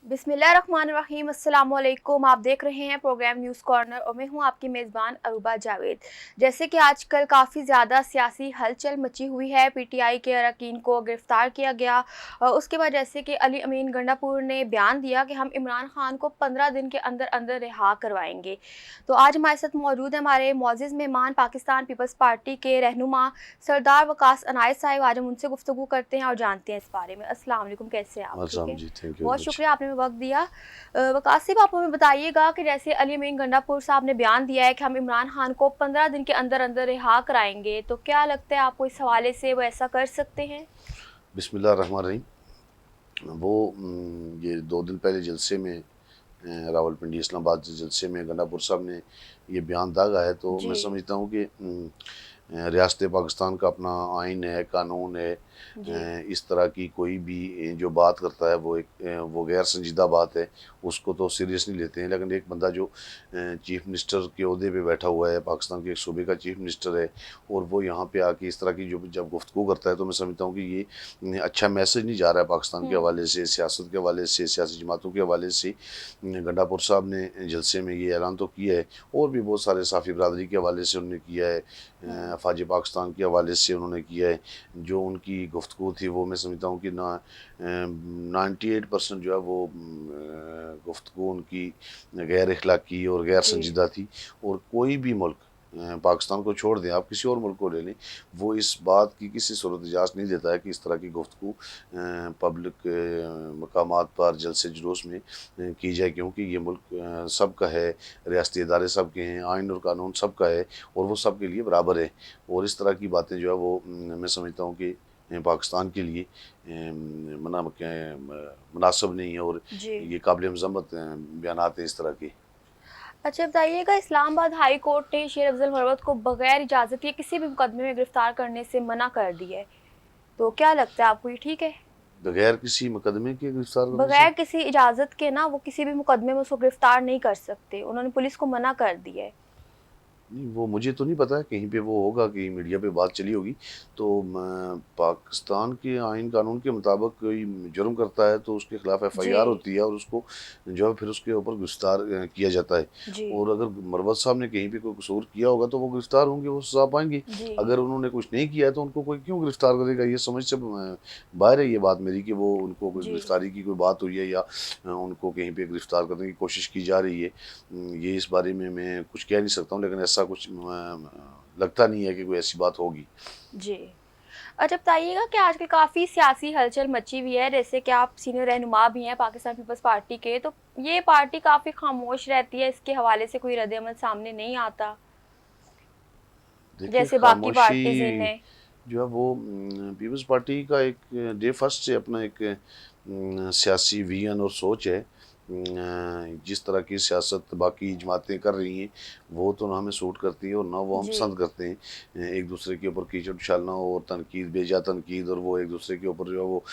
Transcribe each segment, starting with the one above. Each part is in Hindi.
बिस्मिल्लाहिर्रहमानिर्रहीम, अस्सलाम वालेकुम। आप देख रहे हैं प्रोग्राम न्यूज़ कॉर्नर और मैं हूं आपकी मेज़बान अरूबा जावेद। जैसे कि आजकल काफ़ी ज़्यादा सियासी हलचल मची हुई है, पीटीआई के अरकान को गिरफ़्तार किया गया। उसके बाद जैसे कि अली अमीन गंडापुर ने बयान दिया कि हम इमरान खान को 15 दिन के अंदर अंदर रिहा करवाएंगे। तो आज हमारे साथ मौजूद है हमारे मुअज़्ज़िज़ मेहमान पाकिस्तान पीपल्स पार्टी के रहनुमा सरदार वकास अनायत साहब। आज हम उनसे गुफ्तगू करते हैं और जानते हैं इस बारे में। अस्सलाम वालेकुम, कैसे हैं आप? ठीक आज़ाम है, जी, थैंक यू वेरी बहुत मच। शुक्रिया आपने वक्त दिया। वकास साहब, आप हमें बताइएगा कि जैसे अली अमीन गंडापुर साहब ने बयान दिया है कि हम इमरान खान को 15 दिन के अंदर अंदर रिहा कराएंगे, तो क्या लगता है आपको इस हवाले से वो ऐसा कर सकते हैं? बिस्मिल्लाह रहमान रहीम। वो ये 2 दिन पहले जलसे में रावलपिंडी इस्लामाबाद के जलसे में गंडापुर साहब ने ये बयान दागा है, तो मैं जी। समझता हूँ कि रियासत पाकिस्तान का अपना आइन है, कानून है। जी। इस तरह की कोई भी जो बात करता है वो एक वो गैर संजीदा बात है, उसको तो सीरियस नहीं लेते हैं। लेकिन एक बंदा जो चीफ़ मिनिस्टर के ओहदे पे बैठा हुआ है, पाकिस्तान के एक सूबे का चीफ़ मिनिस्टर है, और वो यहाँ पे आके इस तरह की जो जब गुफ्तगू करता है, तो मैं समझता हूँ कि ये अच्छा मैसेज नहीं जा रहा है पाकिस्तान के हम्म। हवाले से, सियासत के हवाले से, सियासी जमातों के हवाले से। गंडापुर साहब ने जलसे में ये ऐलान तो किया है, और भी बहुत सारे साफ़ी बरदरी के हवाले से उन्होंने किया है, हम्म। फ़ौज पाकिस्तान के हवाले से उन्होंने किया है। जो उनकी गुफ्तगू थी वो मैं समझता हूँ कि 98% जो है वो गुफ्तगू उनकी गैर अखलाकी और गैर जी। संजीदा थी। और कोई भी मुल्क, पाकिस्तान को छोड़ दें, आप किसी और मुल्क को ले लें, वो इस बात की किसी सूरत इजाज़त नहीं देता है कि इस तरह की गुफ्तगू पब्लिक मकामात पर जलसे जुलूस में की जाए, क्योंकि ये मुल्क सबका है, रियासती इदारे सबके हैं, आइन और कानून सबका है, और वो सबके लिए बराबर है। और इस तरह की बातें जो है वो मैं समझता हूँ कि पाकिस्तान के लिए मुनासिब नहीं है, और जी। ये काबिल मज़म्मत बयानात हैं इस तरह के। अच्छा, बताइएगा, इस्लामाबाद हाई कोर्ट ने शेर अफजल मरवत को बगैर इजाज़त के किसी भी मुकदमे में गिरफ्तार करने से मना कर दिया है, तो क्या लगता है आपको ये ठीक है? बगैर किसी मुकदमे के गिरफ्तार करने से? बगैर किसी इजाज़त के ना वो किसी भी मुकदमे में उसको गिरफ्तार नहीं कर सकते, उन्होंने पुलिस को मना कर दिया है। नहीं, वो मुझे तो नहीं पता है, कहीं पे वो होगा कि मीडिया पे बात चली होगी। तो पाकिस्तान के आइन कानून के मुताबिक कोई जुर्म करता है तो उसके खिलाफ जी। एफआईआर होती है, और उसको जो है फिर उसके ऊपर गिरफ्तार किया जाता है। जी। और अगर मरवत साहब ने कहीं पे कोई कसूर किया होगा तो वो गिरफ्तार होंगे, वो सजा पाएंगे। जी। अगर उन्होंने कुछ नहीं किया है तो उनको कोई क्यों गिरफ्तार करेगा? ये समझ से बाहर है ये बात मेरी, कि वो उनको कोई जी। गिरफ्तारी की कोई बात हुई है, या उनको कहीं पे गिरफ्तार करने की कोशिश की जा रही है। ये इस बारे में मैं कुछ कह नहीं सकता हूँ, लेकिन ऐसा कुछ लगता नहीं है कि कोई ऐसी बात होगी। जी। अच्छा, बताइएगा कि आजकल काफ़ी सियासी हलचल मची हुई है, जैसे कि आप सीनियर रहनुमा भी हैं पाकिस्तान पीपल्स पार्टी के, तो ये पार्टी काफ़ी खामोश रहती है, इसके हवाले से कोई रद्द-ए-अमल सामने नहीं आता, देखिए, जैसे बाकी खामोशी पार्टीज़ इनमें। जो है वो पीपल्स पार्टी का एक डे फर्स्ट से अपना एक सियासी विजन और सोच है। जिस तरह की सियासत बाकी जमातें कर रही हैं, वो तो ना हमें सूट करती है और ना वो हम जी। पसंद करते हैं। एक दूसरे के ऊपर कीचड़ उछालना और तनकीद, बेजा तनकीद, और वो एक दूसरे के ऊपर जो है वो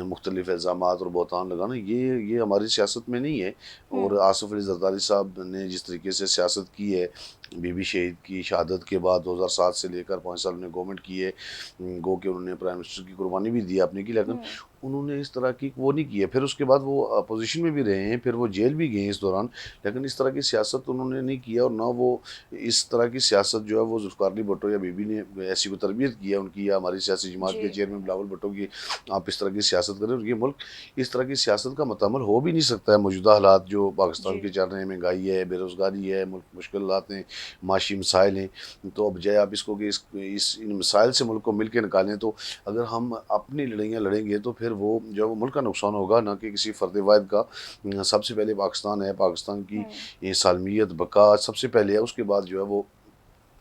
मुख्तलिफ इल्ज़ामात और बहतान लगाना, ये हमारी सियासत में नहीं है। हुँ। और आसिफ अली जरदारी साहब ने जिस तरीके से सियासत की है, बीबी शहीद की शहादत के बाद 2007 से लेकर 5 साल उन्होंने गवर्नमेंट की है, गो कि उन्होंने प्राइम मिनिस्टर की कुर्बानी भी दी अपने की, लेकिन हुँ। उन्होंने इस तरह की वो नहीं की है। फिर उसके बाद वो अपोजिशन में भी रहे हैं, फिर वो जेल भी गए हैं इस दौरान, लेकिन इस तरह की सियासत उन्होंने नहीं किया। और ना वो इस तरह की सियासत जो है वो जुल्फ़िकार अली भुट्टो या बीबी ने ऐसी कोई तरबियत की है उनकी, या हमारी सियासी जमात जी। के चेयरमैन बिलावल भुट्टो की, आप इस तरह की सियासत करें। और ये मुल्क इस तरह की सियासत का मुतहम्मिल हो भी नहीं सकता है। मौजूदा हालात जो पाकिस्तान जी। के चल रहे हैं, महंगाई है, बेरोज़गारी है, मुल्क मुश्किलात हैं, माशी मसाइल हैं, तो अब बजाय आप इसको कि इस इन मसाइल से मुल्क को मिल के निकालें, तो अगर हम अपनी लड़ाइयाँ लड़ेंगे तो फिर वो जो है वो मुल्क का नुकसान होगा, ना कि किसी फ़र्द वाहिद का। सबसे पहले पाकिस्तान है, पाकिस्तान की हुँ। ये सालमियत बका सबसे पहले है, उसके बाद जो है वो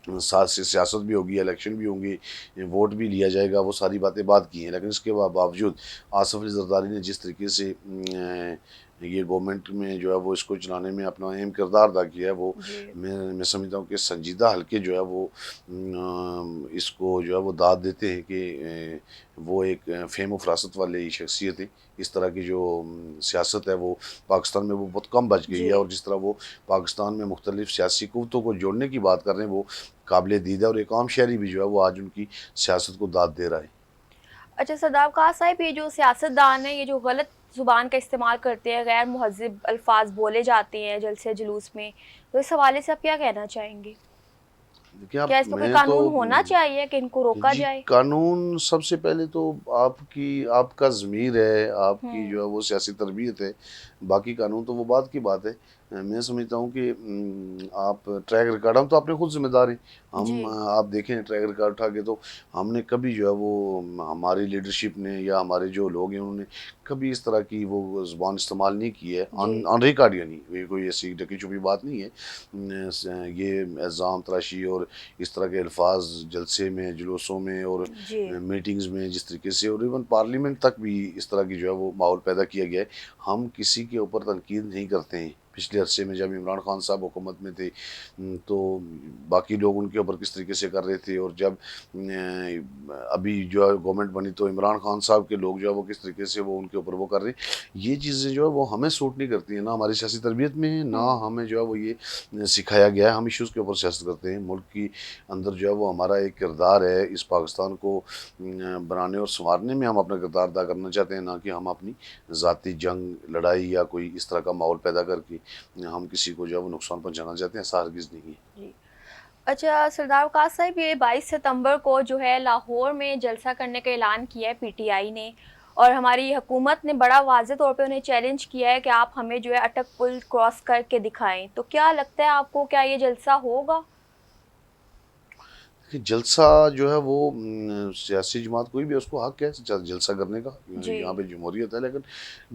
साथ से सियासत भी होगी, इलेक्शन भी होंगे, वोट भी लिया जाएगा, वो सारी बातें बात की हैं। लेकिन इसके बावजूद आसिफ अली जरदारी ने जिस तरीके से ये गवर्नमेंट में जो है वो इसको चलाने में अपना अहम किरदार अदा किया है, वो जी। मैं समझता हूँ कि संजीदा हल्के जो है वो इसको जो है वो दाद देते हैं कि वो एक फ़ेम व फ़रासत वाली शख्सियत है। इस तरह की जो सियासत है वो पाकिस्तान में वो बहुत कम बच गई जी। है, और जिस तरह वो पाकिस्तान में मुख्तलिफ सियासी क़ुव्वतों को जोड़ने की बात कर रहे हैं, वो काबिल दीद है, और एक आम शहरी भी जो है वो आज उनकी सियासत को दाद दे रहा है। अच्छा सरदार वक़ास साहब, ये जो सियासतदान हैं, ये जो गलत ज़ुबान का इस्तेमाल करते हैं, गैर मुहज़्ज़ब अल्फाज बोले जाते हैं जलसे जुलूस में, तो इस हवाले से आप क्या कहना चाहेंगे? देखिए आप क्या इस पे कोई मैं तो कानून होना चाहिए कि इनको रोका जी, जाए? कानून सबसे पहले तो आपका ज़मीर है, आपकी जो हुँ, है वो सियासी तरबियत है, बाकी कानून तो वो बात की बात है। मैं समझता हूँ कि आप ट्रैक रिकॉर्ड हम तो अपने खुद ज़िम्मेदार हैं। जी, आप देखें ट्रैक रिकॉर्ड उठा के तो हमने कभी जो है वो हमारी लीडरशिप ने या हमारे जो लोग हैं उन्होंने कभी इस तरह की वो ज़ुबान इस्तेमाल नहीं की है। जी, ऑन ऑन रिकॉर्ड यानी ये कोई ऐसी ढकी-छुपी बात नहीं है। ये इल्ज़ाम तराशी और इस तरह के अल्फाज जलसे में, जुलूसों में और जी। मीटिंग्स में जिस तरीके से और इवन पार्लियामेंट तक भी इस तरह की जो है वो माहौल पैदा किया गया है। हम किसी के ऊपर तनकीद नहीं करते हैं। पिछले अरसे में जब इमरान खान साहब हुकूमत में थे तो बाकी लोग उनके ऊपर किस तरीके से कर रहे थे और जब अभी जो है गवर्नमेंट बनी तो इमरान खान साहब के लोग जो है वो किस तरीके से वो उनके ऊपर वो कर रहे हैं। ये चीज़ें जो है वो हमें सूट नहीं करती हैं, ना हमारी सियासी तरबियत में है, ना हुँ, हमें जो है वो ये सिखाया गया है। हम इश्यूज़ के ऊपर सियासत करते हैं। मुल्क की अंदर जो है वो हमारा एक किरदार है, इस पाकिस्तान को बनाने और सँवारने में हम अपना किरदार अदा करना चाहते हैं, ना कि हम अपनी ज़ाती जंग, लड़ाई या कोई इस तरह का माहौल पैदा करके हम किसी को जो है वो नुकसान पहुँचाना चाहते हैं, ऐसा हरगिज़ नहीं है। जी। अच्छा, सरदार वक़ास साहब, ये 22 सितंबर को जो है लाहौर में जलसा करने का ऐलान किया है पीटीआई ने, और हमारी हुकूमत ने बड़ा वाज़ेह तौर पे उन्हें चैलेंज किया है कि आप हमें जो है अटक पुल क्रॉस करके दिखाएँ। तो क्या लगता है आपको, क्या ये जलसा होगा? कि जलसा जो है वो सियासी जमात कोई भी है उसको हक है जलसा करने का। जी, यहाँ पे जमहूरियत है लेकिन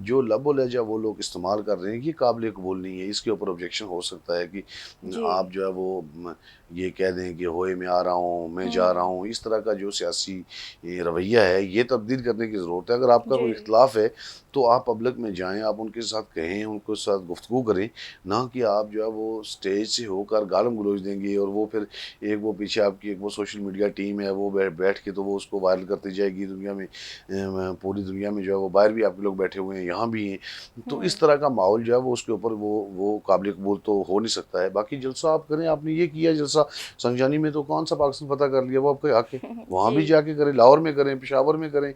जो लब व लहजा वो लोग इस्तेमाल कर रहे हैं ये काबिल कबूल नहीं है। इसके ऊपर ऑब्जेक्शन हो सकता है कि जी। आप जो है वो ये कह दें कि होए मैं आ रहा हूँ, मैं जा रहा हुँ, हूँ। इस तरह का जो सियासी रवैया है ये तब्दील करने की ज़रूरत है। अगर आपका जी। कोई इख्तलाफ है तो आप पब्लिक में जाएँ, आप उनके साथ कहें, उनके साथ गुफ्तगू करें, ना कि आप जो है वो स्टेज से होकर गालम गलौज देंगे और वो फिर एक वो पीछे आपकी एक वो सोशल मीडिया टीम है वो बैठ के तो वो उसको वायरल करती जाएगी दुनिया में। पूरी दुनिया में जो है वो बाहर भी आपके लोग बैठे हुए हैं, यहाँ भी हैं। तो इस हुँ, तरह का माहौल जो है वो उसके ऊपर वो काबिल कबूल तो हो नहीं सकता है। बाकी जलसा आप करें, आपने ये किया जलसा संजानी में तो कौन सा पाकिस्तान फ़तह कर लिया, वो आपका हक है। वहाँ भी जी, जाके करें, लाहौर में करें, पेशावर में करें,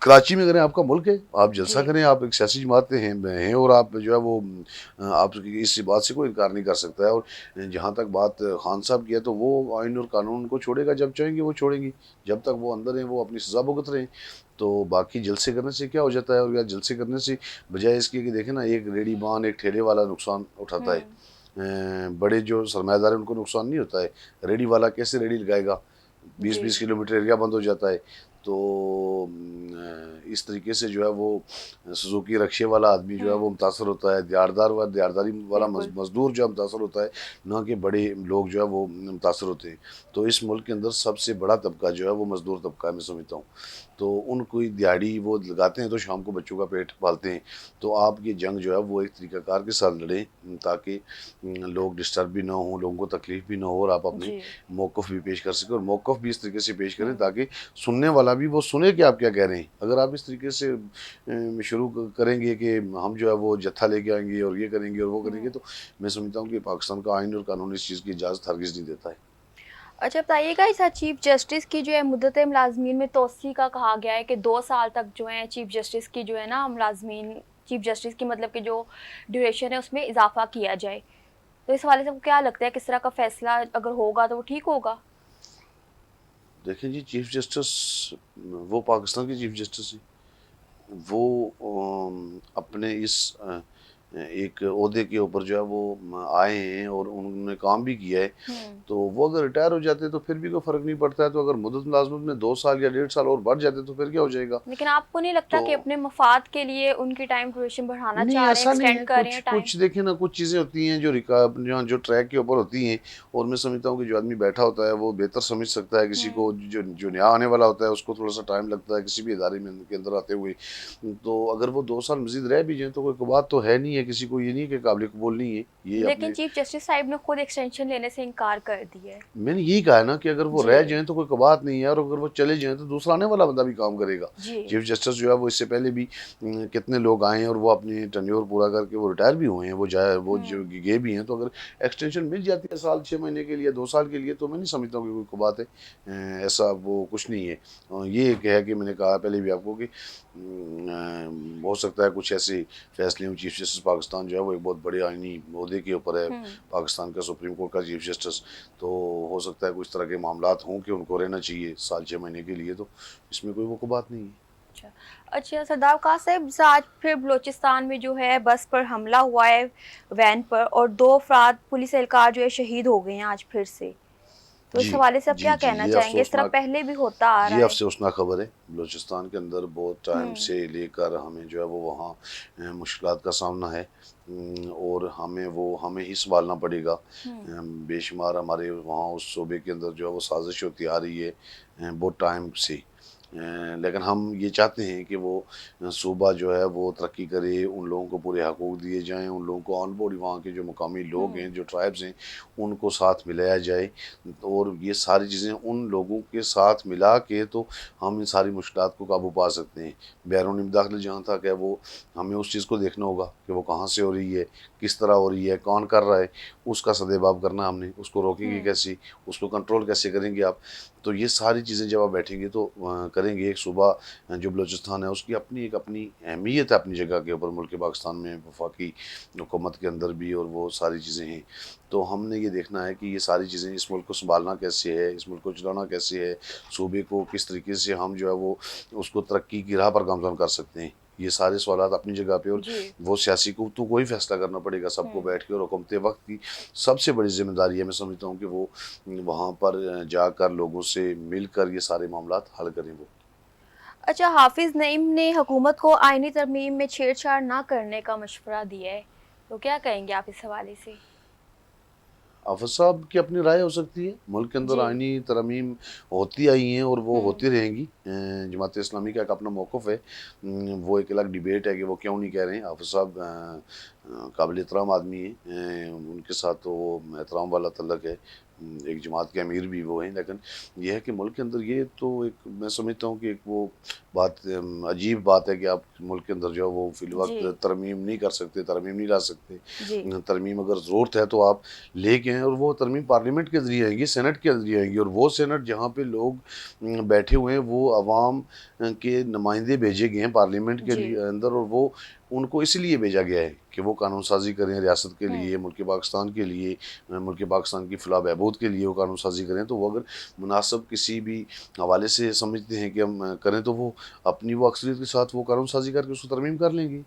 कराची में करें, आपका मुल्क है, आप जलसा जी। करें, आप एक सियासी जमात हैं और आप जो है वो आप इस बात से कोई इनकार नहीं कर सकता है। और जहाँ तक बात खान साहब की है तो वो आइन और कानून उनको छोड़ेगा, जब चाहेंगे वो छोड़ेंगी, जब तक वो अंदर हैं वो अपनी सज़ा भुगत रहे हैं। तो बाकी जलसे करने से क्या हो जाता है और या जलसे करने से बजाय इसके कि देखें ना एक रेहड़ी-बान, एक ठेले वाला नुकसान उठाता है। हुँ, बड़े जो सरमायादार हैं उनको नुकसान नहीं होता है, रेहड़ी वाला कैसे रेहड़ी लगाएगा? जी। 20-20 किलोमीटर एरिया बंद हो जाता है। तो इस तरीके से जो है वो सुजुकी रक्शे वाला आदमी जो है वो हुँ, मुतासर होता है, दिहाड़दारी वाला बिल्कुल। मज़दूर जो है मुतासर होता है, ना कि बड़े लोग जो है वो मुतासर होते हैं। तो इस मुल्क के अंदर सबसे बड़ा तबका जो है वो मज़दूर तबका है मैं समझता हूँ। तो उनको दिहाड़ी वो लगाते हैं तो शाम को बच्चों का पेट पालते हैं। तो आप ये जंग जो है वो एक तरीक़ाकार के साथ लड़ें ताकि लोग डिस्टर्ब भी ना हों, लोगों को तकलीफ़ भी ना हो और आप अपने जी। मौक़िफ़ भी पेश कर सकें और मौक़िफ़ भी इस तरीके से पेश करें हुँ, ताकि सुनने वाला भी वो सुने कि आप क्या कह रहे हैं। अगर आप इस तरीके से शुरू करेंगे कि हम जो है वो जत्था लेके आएँगे और ये करेंगे और वो करेंगे हुँ। तो मैं समझता हूँ कि पाकिस्तान का आइन और कानून इस चीज़ की इजाज़त हरगिज़ नहीं देता है। अच्छा, बताइएगा, इस चीफ जस्टिस की जो है मुद्दत मुलाज़मीन में तोसी का कहा गया है कि 2 साल तक जो है चीफ जस्टिस की जो है ना मुलाज़मीन, चीफ जस्टिस की मतलब कि जो ड्यूरेशन है उसमें इज़ाफ़ा किया जाए। तो इस हवाले से आपको क्या लगता है, किस तरह का फ़ैसला अगर होगा तो वो ठीक होगा? देखिए जी चीफ़ जस्टिस वो पाकिस्तान के चीफ़ जस्टिस हैं। वो अपने इस एक ओहदे के ऊपर जो है वो आए हैं और उन्होंने काम भी किया है। हुँ। तो वो अगर रिटायर हो जाते हैं तो फिर भी कोई फ़र्क नहीं पड़ता है। तो अगर मुद्दत मुलाज़मत में 2 साल या 1.5 साल और बढ़ जाते तो फिर क्या हो जाएगा? लेकिन आपको नहीं लगता तो कि अपने मफ़ाद के लिए उनकी टाइम ड्यूरेशन बढ़ाना नहीं, चाह रहे हैं, ऐसा नहीं एक्सटेंड है। कर रहे कुछ हैं टाइम? कुछ देखिए ना कुछ चीज़ें होती हैं जो जो ट्रैक के ऊपर होती हैं और मैं समझता हूँ कि जो आदमी बैठा होता है वो बेहतर समझ सकता है किसी को हुँ, जो जो नया आने वाला होता है उसको थोड़ा-सा टाइम लगता है किसी भी इदारे में के अंदर आते हुए। तो अगर वो 2 साल मज़ीद रह भी जाएँ तो कोई बात तो है नहीं है है, किसी को ये नहीं है कि काबिल कबूल नहीं है, ये लेकिन अपने। चीफ जस्टिस साहब ने खुद एक्सटेंशन लेने से इनकार कर दिया है। मैंने यही कहा है ना कि अगर वो जी रह जाएं तो कोई बात नहीं है, और अगर वो चले जाएं तो दूसरा आने वाला बंदा भी काम करेगा। जी चीफ जस्टिस जो है वो इससे पहले भी कितने लोग आए हैं और वो अपनी टेन्योर पूरा करके वो रिटायर भी हुए हैं, वो जाए वो जो हम्म गए भी हैं। तो अगर एक्सटेंशन मिल जाती है साल 6 महीने के लिए, 2 साल के लिए, तो मैं नहीं समझता हूँ कि कोई बात है। ऐसा वो कुछ नहीं है। ये एक है कि मैंने कहा पहले भी आपको कि हो सकता है कुछ ऐसे फैसले हों। चीफ जस्टिस पाकिस्तान जो है वो एक बहुत बड़े आईनी ओहदे के ऊपर है, हम्म पाकिस्तान का सुप्रीम कोर्ट का चीफ जस्टिस। तो हो सकता है कुछ तरह के मामलात हों कि उनको रहना चाहिए साल 6 महीने के लिए, तो इसमें कोई वो बात नहीं है। अच्छा अच्छा सरदार वकास साहब, आज फिर बलूचिस्तान में जो है बस पर हमला हुआ है, वैन पर, और 2 अफराद पुलिस एहलकार जो है शहीद हो गए हैं आज फिर से। तो इस जी हवाले से आप जी क्या जी, कहना चाहेंगे? इस तरह पहले भी होता आ रहा ये है। अफसोसनाक खबर है। बलूचिस्तान के अंदर बहुत टाइम हम्म से लेकर हमें जो है वो वहाँ मुश्किलात का सामना है। और हमें ही संभालना पड़ेगा। हम्म बेशुमार हमारे वहाँ उस सूबे के अंदर जो है वो साजिश होती आ रही है बहुत टाइम से। लेकिन हम ये चाहते हैं कि वो सूबा जो है वो तरक्की करे, उन लोगों को पूरे हकूक़ दिए जाएँ, उन लोगों को ऑन बोर्ड, वहाँ के जो मुकामी लोग हम्म हैं, जो ट्राइब्स हैं, उनको साथ मिलाया जाए। और ये सारी चीज़ें उन लोगों के साथ मिला के तो हम इन सारी मुश्किलात को काबू पा सकते हैं। बैरूनी मुदाखलत जहाँ तक है वो हमें उस चीज़ को देखना होगा कि वो कहाँ से हो रही है, किस तरह हो रही है, कौन कर रहा है, उसका सदेबाब करना हमने। उसको रोकेंगे हम्म कैसे, उसको कंट्रोल कैसे करेंगे आप। तो ये सारी चीज़ें जब आप बैठेंगे तो करेंगे। एक सूबा जो बलूचिस्तान है उसकी अपनी अहमियत है अपनी जगह के ऊपर, मुल्क पाकिस्तान में वफाकी हुकूमत के अंदर भी, और वो सारी चीज़ें हैं। तो हमने ये देखना है कि ये सारी चीज़ें, इस मुल्क को संभालना कैसे है, इस मुल्क को चलाना कैसे है, सूबे को किस तरीके से हम जो है वो उसको तरक्की की राह पर गामज़न कर सकते हैं। ये सारे सवालात अपनी जगह पे। और जी वो सियासी को ही फैसला करना पड़ेगा सबको हम्म बैठ के। और हुकूमत वक्त की सबसे बड़ी जिम्मेदारी है, मैं समझता हूँ कि वो वहाँ पर जाकर लोगों से मिलकर ये सारे मामलात हल करें वो। अच्छा, हाफिज नईम ने हुकूमत को आईनी तरमीम में छेड़छाड़ ना करने का मशवरा दिया है, तो क्या कहेंगे आप इस हवाले से? हाफ़िज़ साहब की अपनी राय हो सकती है। मुल्क के अंदर जी आइनी तरमीम होती आई हैं और वो हम्म होती रहेंगी। जमात इस्लामी का एक अपना मौक़िफ़ है। वो एक अलग डिबेट है कि वो क्यों नहीं कह रहे हैं। हाफ़िज़ साहब काबिल एहतराम आदमी हैं। उनके साथ तो वो एहतराम वाला तल्लक है। एक जमात के अमीर भी वो हैं। लेकिन ये है कि मुल्क के अंदर ये तो एक, मैं समझता हूँ कि एक वो बात, अजीब बात है कि आप मुल्क के अंदर जो है वो जी फ़िलवक़्त तरमीम नहीं कर सकते, तरमीम नहीं ला सकते। जी तरमीम अगर ज़रूरत है तो आप लेके आएँ, और वो तरमीम पार्लियामेंट के ज़रिए आएगी, सेनेट के ज़रिए आएगी। और वो सेनेट जहाँ पे लोग बैठे हुए हैं, वो अवाम के नुमाइंदे भेजे गए हैं पार्लियामेंट के जी लिए अंदर। और वो उनको इसलिए भेजा गया है कि वो कानून साज़ी करें रियासत के हम्म लिए, मुल्क पाकिस्तान के लिए, मुल्क पाकिस्तान की फ़लाह बहबूद के लिए वो कानून साज़ी करें। तो वो अगर मुनासिब किसी भी हवाले से समझते हैं कि हम करें, तो वो अपनी वो अक्सरियत के साथ वो कानून साज़ी करके उसको तरमीम कर लेंगे।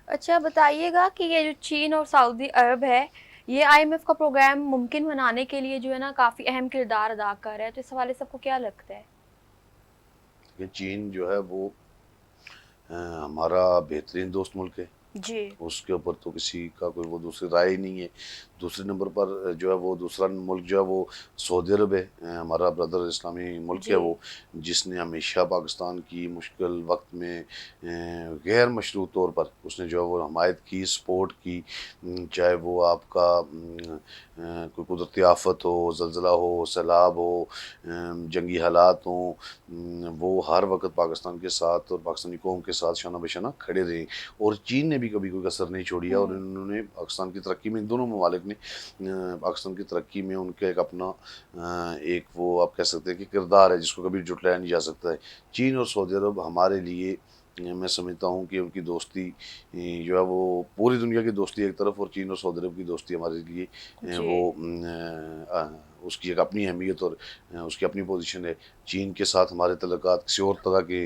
अच्छा बताइएगा कि ये जो चीन और सऊदी अरब है, ये आईएमएफ का प्रोग्राम मुमकिन बनाने के लिए जो है ना काफ़ी अहम किरदार अदा कर रहा है, तो इस हवाले से आपको क्या लगता है? कि चीन जो है वो हमारा बेहतरीन दोस्त मुल्क है। जी उसके ऊपर तो किसी का कोई वो दूसरी राय ही नहीं है। दूसरे नंबर पर जो है वो दूसरा मुल्क जो है वो सऊदी अरब है। हमारा ब्रदर इस्लामी मुल्क है जी वो, जिसने हमेशा पाकिस्तान की मुश्किल वक्त में गैर मशरूत तौर पर उसने जो है वो हमायत की, सपोर्ट की। चाहे वो आपका कोई कुदरती आफत हो, ज़लज़ला हो, सैलाब हो, जंगी हालात हों, वो हर वक्त पाकिस्तान के साथ और पाकिस्तानी कौम के साथ शाना बशाना खड़े रहे। और चीन ने भी कभी कोई कसर नहीं छोड़ी है। और हम्म इन्होंने पाकिस्तान की तरक्की में, इन दोनों ममालिक ने पाकिस्तान की तरक्की में उनका एक अपना एक वो आप कह सकते हैं कि किरदार है जिसको कभी जुटलाया नहीं जा सकता है। चीन और सऊदी अरब हमारे लिए, मैं समझता हूँ कि उनकी दोस्ती जो है वो पूरी दुनिया की दोस्ती एक तरफ, और चीन और सऊदी अरब की दोस्ती हमारे लिए जी उसकी एक अपनी अहमियत और उसकी अपनी पोजीशन है। चीन के साथ हमारे तल्लुकात किसी और तरह के,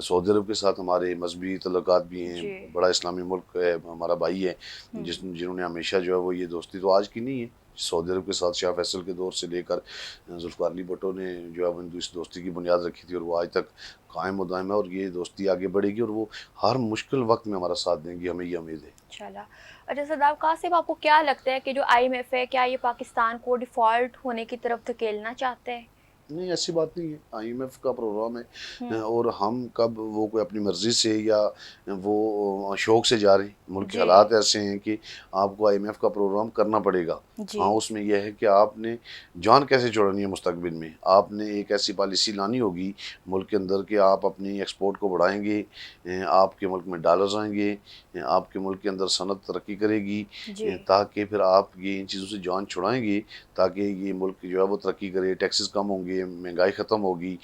सऊदी अरब के साथ हमारे मजहबी तल्लुकात भी हैं। जी बड़ा इस्लामी मुल्क है, हमारा भाई है, हम्म जिन्होंने हमेशा जो है वो, ये दोस्ती तो आज की नहीं है। सऊदी अरब के साथ शाह फैसल के दौर से लेकर जुल्फ़िकार अली भुट्टो ने जो है इस दोस्ती की बुनियाद रखी थी, और वो आज तक कायम व दायम है। और ये दोस्ती आगे बढ़ेगी, और वो हर मुश्किल वक्त में हमारा साथ देंगी, हमें ये उम्मीद है। चला। अच्छा सरदार कासिम, आपको क्या लगता है कि जो आईएमएफ है, क्या ये पाकिस्तान को डिफ़ॉल्ट होने की तरफ धकेलना चाहता है? नहीं, ऐसी बात नहीं है। आईएमएफ का प्रोग्राम है और हम्म। हम कब वो कोई अपनी मर्जी से या वो शौक से जा रहे हैं। मुल्क के जी। हालात ऐसे हैं कि आपको आईएमएफ का प्रोग्राम करना पड़ेगा। जी। हाँ, उसमें यह है कि आपने जान कैसे छुड़ानी है मुस्तकबिल में। आपने एक ऐसी पॉलिसी लानी होगी मुल्क के अंदर कि आप अपनी एक्सपोर्ट को बढ़ाएंगे, आपके मुल्क में डॉलर्स आएंगे, आपके मुल्क के अंदर सनत तरक्की करेगी, जी। ताकि फिर आप ये इन चीज़ों से जान छुड़ाएंगे ताकि ये मुल्क जो है वो तरक्की करे, टैक्सेस कम होंगे, महंगाई ख़त्म होगी।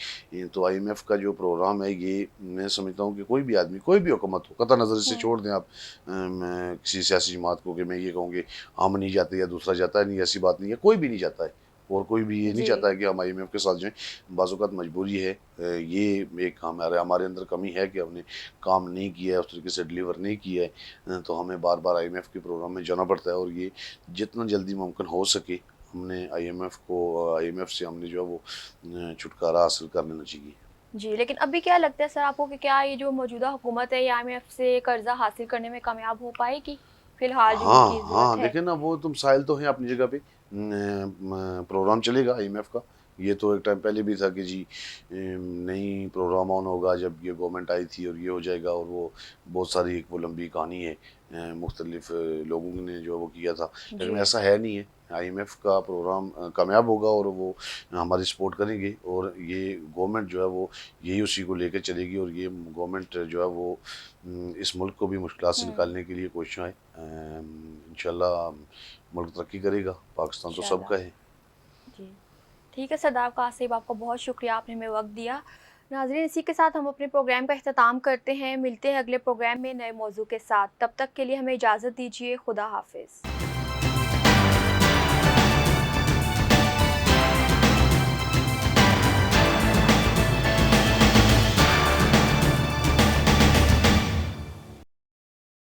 तो आईएमएफ का जो प्रोग्राम है ये मैं समझता हूँ कि कोई भी आदमी, कोई भी हुकूमत हो, कतई नज़र से हम्म। छोड़ दें आप किसी सियासी जमात को कि मैं ये कहूँ कि हम नहीं जाते या दूसरा जाता है, नहीं, ऐसी बात नहीं है। कोई भी नहीं जाता है और कोई भी ये नहीं जी। चाहता है कि हम आईएमएफ के साथ जाएँ। बाज़ औक़ात मजबूरी है। ये एक हमारे हमारे अंदर कमी है कि हमने काम नहीं किया है, उस तरीके से डिलीवर नहीं किया है। तो हमें बार-बार आईएमएफ के प्रोग्राम में जाना पड़ता है और ये जितना जल्दी मुमकिन हो सके हमने आईएमएफ से हमने जो है वो छुटकारा हासिल कर लेना चाहिए। जी, लेकिन अभी क्या लगता है सर आपको कि क्या ये जो मौजूदा हुकूमत है ये आईएमएफ से कर्जा हासिल करने में कामयाब हो पाएगी? फिलहाल जो हाँ, उनकी ज़रूरत हाँ, है? देखिए ना, वो तो मिसाइल तो हैं अपनी जगह पे। प्रोग्राम चलेगा आईएमएफ का। ये तो एक टाइम पहले भी था कि जी नई प्रोग्राम ऑन होगा जब ये गवर्नमेंट आई थी और ये हो जाएगा, और वो बहुत सारी एक वो लंबी कहानी है। मुख्तलिफ लोगों ने जो है वो किया था, जी। लेकिन ऐसा है नहीं है। आईएमएफ का प्रोग्राम कामयाब होगा और वो हमारी सपोर्ट करेंगे और ये गवर्नमेंट जो है वो यही उसी को लेकर चलेगी और ये गवर्नमेंट जो है वो इस मुल्क को भी मुश्किलात से हुँ, निकालने के लिए कोशिशें इंशाल्लाह मुल्क तरक्की करेगा। पाकिस्तान तो सबका इंशाल्लाह। है। जी। ठीक है सरदार कासिम, आपका बहुत शुक्रिया, आपने हमें वक़्त दिया। नाज़रीन, इसी के साथ हम अपने प्रोग्राम का इख्तिताम करते हैं। मिलते हैं अगले प्रोग्राम में नए मौज़ू के साथ। तब तक के लिए हमें इजाज़त दीजिए। खुदा हाफ़िज़।